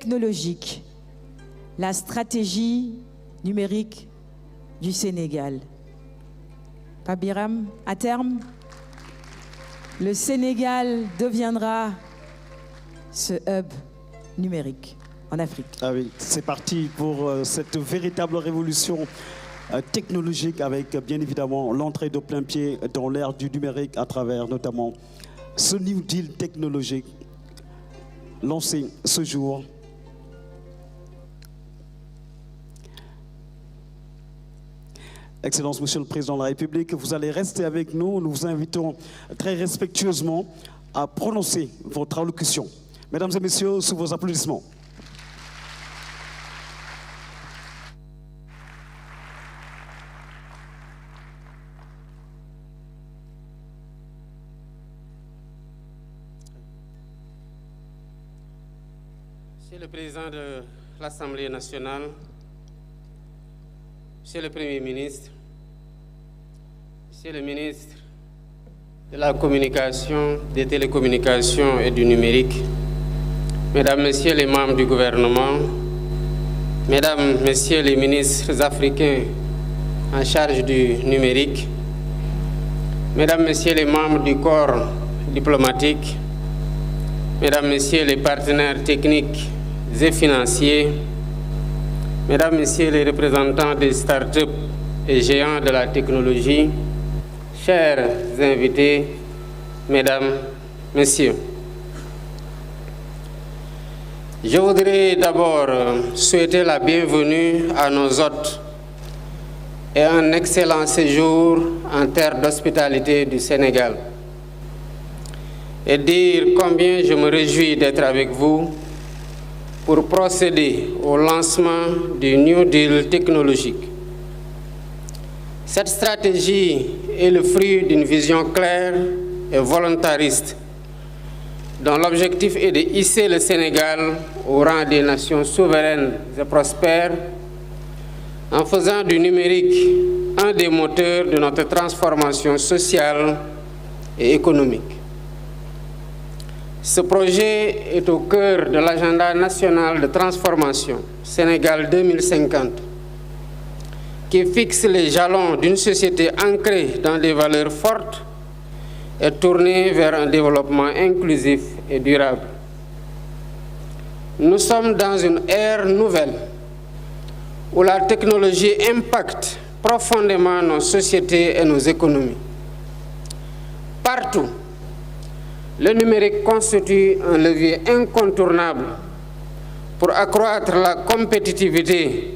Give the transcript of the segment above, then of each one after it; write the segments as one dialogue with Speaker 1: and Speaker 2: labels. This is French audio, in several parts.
Speaker 1: technologique, la stratégie numérique du Sénégal. Pape Biram, à terme, le Sénégal deviendra ce hub numérique en Afrique.
Speaker 2: Ah oui, c'est parti pour cette véritable révolution technologique avec bien évidemment l'entrée de plein pied dans l'ère du numérique à travers notamment ce New Deal technologique lancé ce jour. Excellence, Monsieur le Président de la République, vous allez rester avec nous. Nous vous invitons très respectueusement à prononcer votre allocution. Mesdames et Messieurs, sous vos applaudissements.
Speaker 3: Monsieur le Président de l'Assemblée nationale, Monsieur le Premier ministre, Monsieur le ministre de la Communication, des Télécommunications et du Numérique, Mesdames, Messieurs les membres du gouvernement, Mesdames, Messieurs les ministres africains en charge du numérique, Mesdames, Messieurs les membres du corps diplomatique, Mesdames, Messieurs les partenaires techniques et financiers, Mesdames, Messieurs les représentants des start-up et géants de la technologie, chers invités, Mesdames, Messieurs, je voudrais d'abord souhaiter la bienvenue à nos hôtes et un excellent séjour en terre d'hospitalité du Sénégal et dire combien je me réjouis d'être avec vous pour procéder au lancement du New Deal technologique. Cette stratégie est le fruit d'une vision claire et volontariste dont l'objectif est de hisser le Sénégal au rang des nations souveraines et prospères en faisant du numérique un des moteurs de notre transformation sociale et économique. Ce projet est au cœur de l'agenda national de transformation Sénégal 2050 qui fixe les jalons d'une société ancrée dans des valeurs fortes et tournée vers un développement inclusif et durable. Nous sommes dans une ère nouvelle où la technologie impacte profondément nos sociétés et nos économies. Partout, le numérique constitue un levier incontournable pour accroître la compétitivité,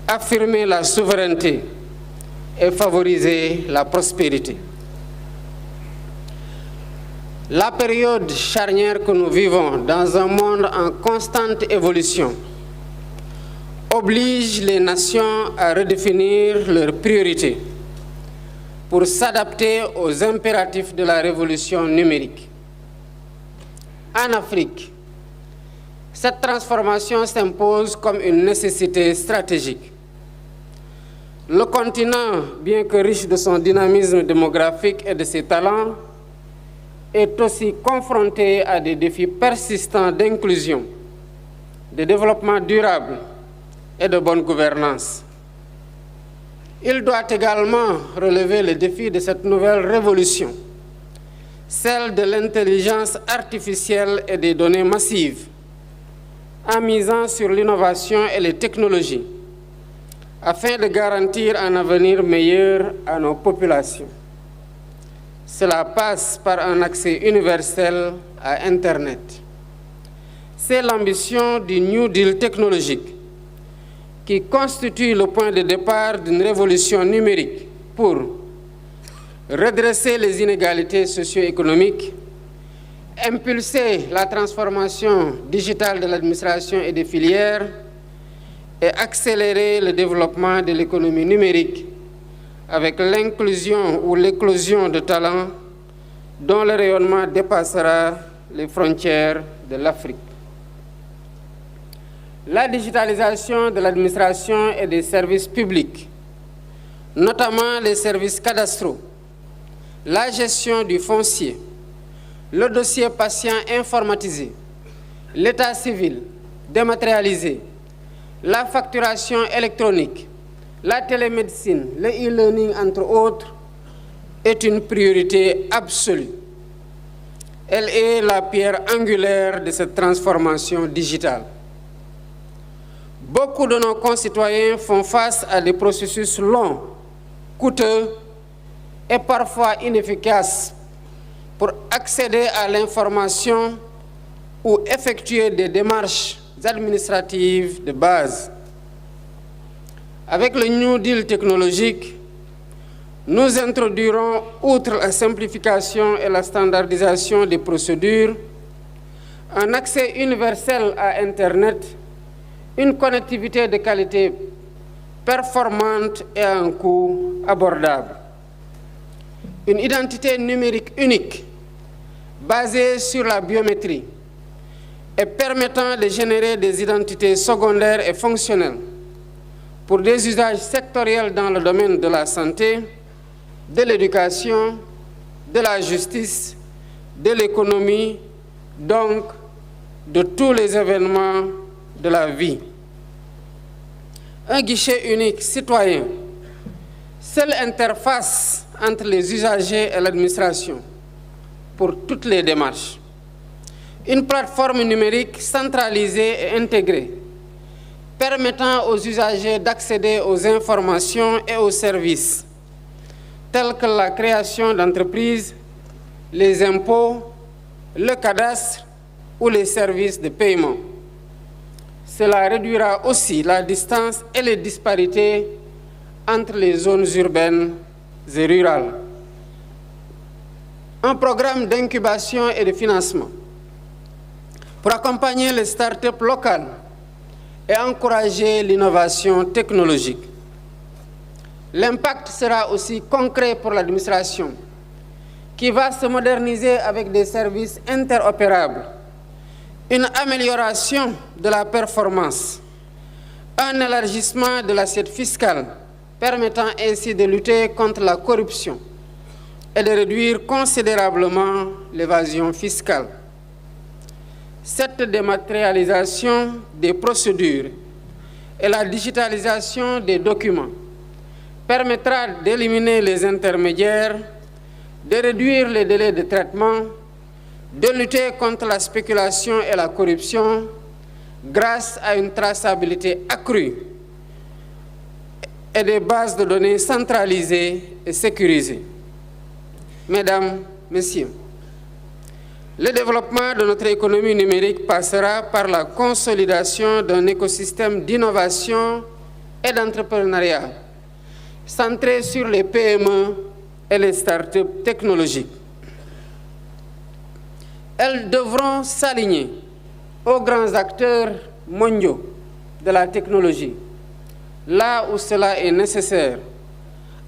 Speaker 3: affirmer la souveraineté et favoriser la prospérité. La période charnière que nous vivons dans un monde en constante évolution oblige les nations à redéfinir leurs priorités pour s'adapter aux impératifs de la révolution numérique. En Afrique, cette transformation s'impose comme une nécessité stratégique. Le continent, bien que riche de son dynamisme démographique et de ses talents, est aussi confronté à des défis persistants d'inclusion, de développement durable et de bonne gouvernance. Il doit également relever le défi de cette nouvelle révolution, celle de l'intelligence artificielle et des données massives, en misant sur l'innovation et les technologies, afin de garantir un avenir meilleur à nos populations. Cela passe par un accès universel à Internet. C'est l'ambition du New Deal technologique qui constitue le point de départ d'une révolution numérique pour redresser les inégalités socio-économiques, impulser la transformation digitale de l'administration et des filières et accélérer le développement de l'économie numérique avec l'inclusion ou l'éclosion de talents dont le rayonnement dépassera les frontières de l'Afrique. La digitalisation de l'administration et des services publics, notamment les services cadastraux, la gestion du foncier, le dossier patient informatisé, l'état civil, dématérialisée, la facturation électronique, la télémédecine, le e-learning, entre autres, est une priorité absolue. Elle est la pierre angulaire de cette transformation digitale. Beaucoup de nos concitoyens font face à des processus longs, coûteux et parfois inefficaces pour accéder à l'information ou effectuer des démarches administratives de base. Avec le New Deal technologique, nous introduirons, outre la simplification et la standardisation des procédures, un accès universel à Internet, une connectivité de qualité performante et à un coût abordable. Une identité numérique unique, basée sur la biométrie et permettant de générer des identités secondaires et fonctionnelles pour des usages sectoriels dans le domaine de la santé, de l'éducation, de la justice, de l'économie, donc de tous les événements de la vie. Un guichet unique citoyen, seule interface entre les usagers et l'administration pour toutes les démarches. Une plateforme numérique centralisée et intégrée, permettant aux usagers d'accéder aux informations et aux services, tels que la création d'entreprises, les impôts, le cadastre ou les services de paiement. Cela réduira aussi la distance et les disparités entre les zones urbaines et rurales. Un programme d'incubation et de financement pour accompagner les start-up locales et encourager l'innovation technologique. L'impact sera aussi concret pour l'administration, qui va se moderniser avec des services interopérables, une amélioration de la performance, un élargissement de l'assiette fiscale, permettant ainsi de lutter contre la corruption et de réduire considérablement l'évasion fiscale. Cette dématérialisation des procédures et la digitalisation des documents permettra d'éliminer les intermédiaires, de réduire les délais de traitement, de lutter contre la spéculation et la corruption grâce à une traçabilité accrue et des bases de données centralisées et sécurisées. Mesdames, Messieurs, le développement de notre économie numérique passera par la consolidation d'un écosystème d'innovation et d'entrepreneuriat centré sur les PME et les start-up technologiques. Elles devront s'aligner aux grands acteurs mondiaux de la technologie, là où cela est nécessaire,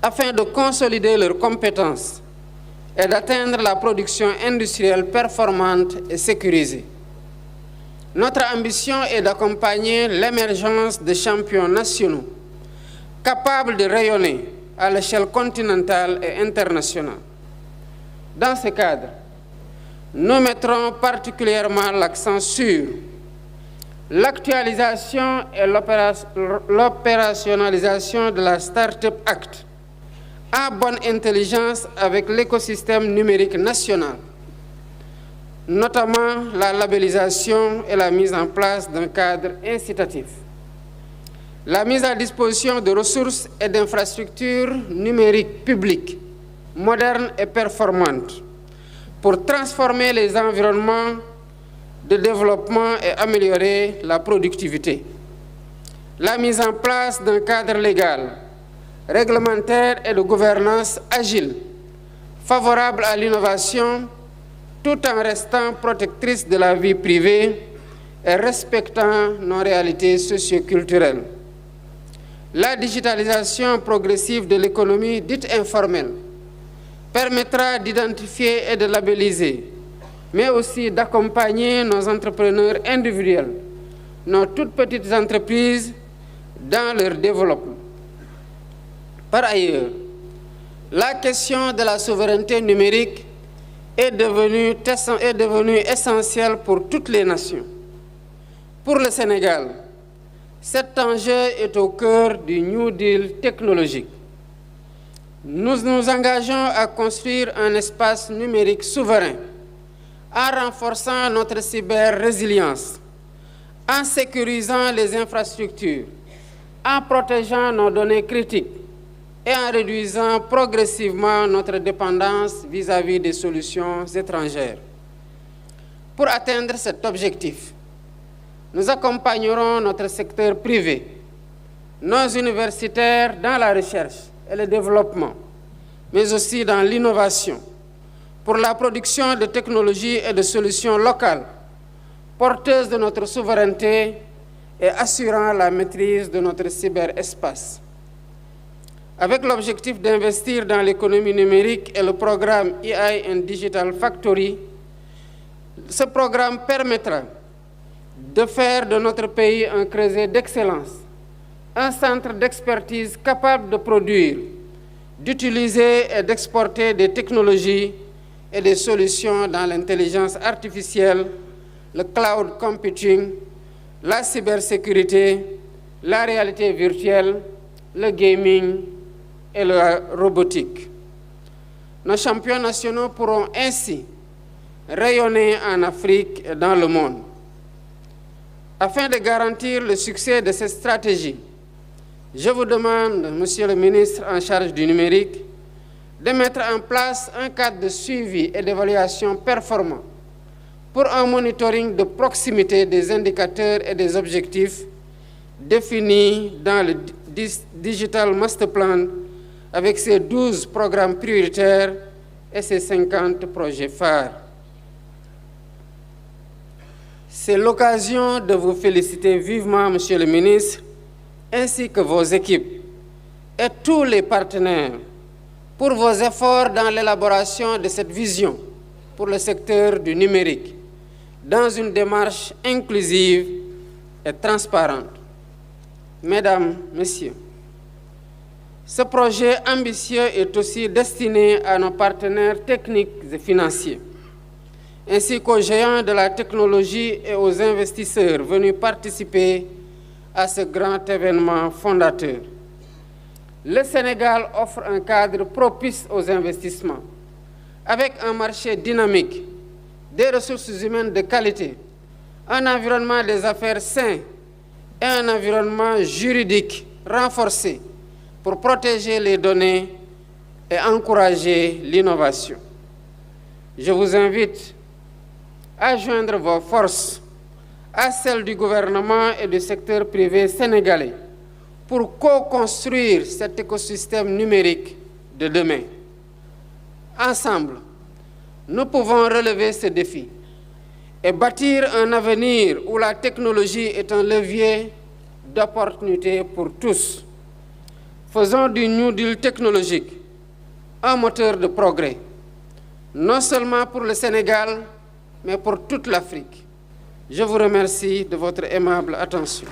Speaker 3: afin de consolider leurs compétences et d'atteindre la production industrielle performante et sécurisée. Notre ambition est d'accompagner l'émergence de champions nationaux capables de rayonner à l'échelle continentale et internationale. Dans ce cadre, nous mettrons particulièrement l'accent sur l'actualisation et l'opérationnalisation de la Startup Act, en bonne intelligence avec l'écosystème numérique national, notamment la labellisation et la mise en place d'un cadre incitatif, la mise à disposition de ressources et d'infrastructures numériques publiques, modernes et performantes, pour transformer les environnements de développement et améliorer la productivité, la mise en place d'un cadre légal, réglementaire et de gouvernance agile, favorable à l'innovation, tout en restant protectrice de la vie privée et respectant nos réalités socio-culturelles. La digitalisation progressive de l'économie dite informelle permettra d'identifier et de labelliser, mais aussi d'accompagner nos entrepreneurs individuels, nos toutes petites entreprises dans leur développement. Par ailleurs, la question de la souveraineté numérique est devenue essentielle pour toutes les nations, Pour le Sénégal, cet enjeu est au cœur du New Deal technologique. Nous nous engageons à construire un espace numérique souverain en renforçant notre cyber-résilience, en sécurisant les infrastructures, en protégeant nos données critiques et en réduisant progressivement notre dépendance vis-à-vis des solutions étrangères. Pour atteindre cet objectif, nous accompagnerons notre secteur privé, nos universitaires dans la recherche et le développement, mais aussi dans l'innovation, pour la production de technologies et de solutions locales, porteuses de notre souveraineté et assurant la maîtrise de notre cyberespace. Avec l'objectif d'investir dans l'économie numérique et le programme AI and Digital Factory, ce programme permettra de faire de notre pays un creuset d'excellence, un centre d'expertise capable de produire, d'utiliser et d'exporter des technologies et des solutions dans l'intelligence artificielle, le cloud computing, la cybersécurité, la réalité virtuelle, le gaming et la robotique. Nos champions nationaux pourront ainsi rayonner en Afrique et dans le monde. Afin de garantir le succès de cette stratégie, je vous demande, Monsieur le ministre en charge du numérique, de mettre en place un cadre de suivi et d'évaluation performant pour un monitoring de proximité des indicateurs et des objectifs définis dans le Digital Master Plan avec ses 12 programmes prioritaires et ses 50 projets phares. C'est l'occasion de vous féliciter vivement, Monsieur le ministre, ainsi que vos équipes et tous les partenaires pour vos efforts dans l'élaboration de cette vision pour le secteur du numérique, dans une démarche inclusive et transparente. Mesdames, Messieurs, ce projet ambitieux est aussi destiné à nos partenaires techniques et financiers, ainsi qu'aux géants de la technologie et aux investisseurs venus participer à ce grand événement fondateur. Le Sénégal offre un cadre propice aux investissements, avec un marché dynamique, des ressources humaines de qualité, un environnement des affaires sain et un environnement juridique renforcé pour protéger les données et encourager l'innovation. Je vous invite à joindre vos forces à celles du gouvernement et du secteur privé sénégalais pour co-construire cet écosystème numérique de demain. Ensemble, nous pouvons relever ce défi et bâtir un avenir où la technologie est un levier d'opportunité pour tous. Faisons du New Deal technologique un moteur de progrès, non seulement pour le Sénégal, mais pour toute l'Afrique. Je vous remercie de votre aimable attention.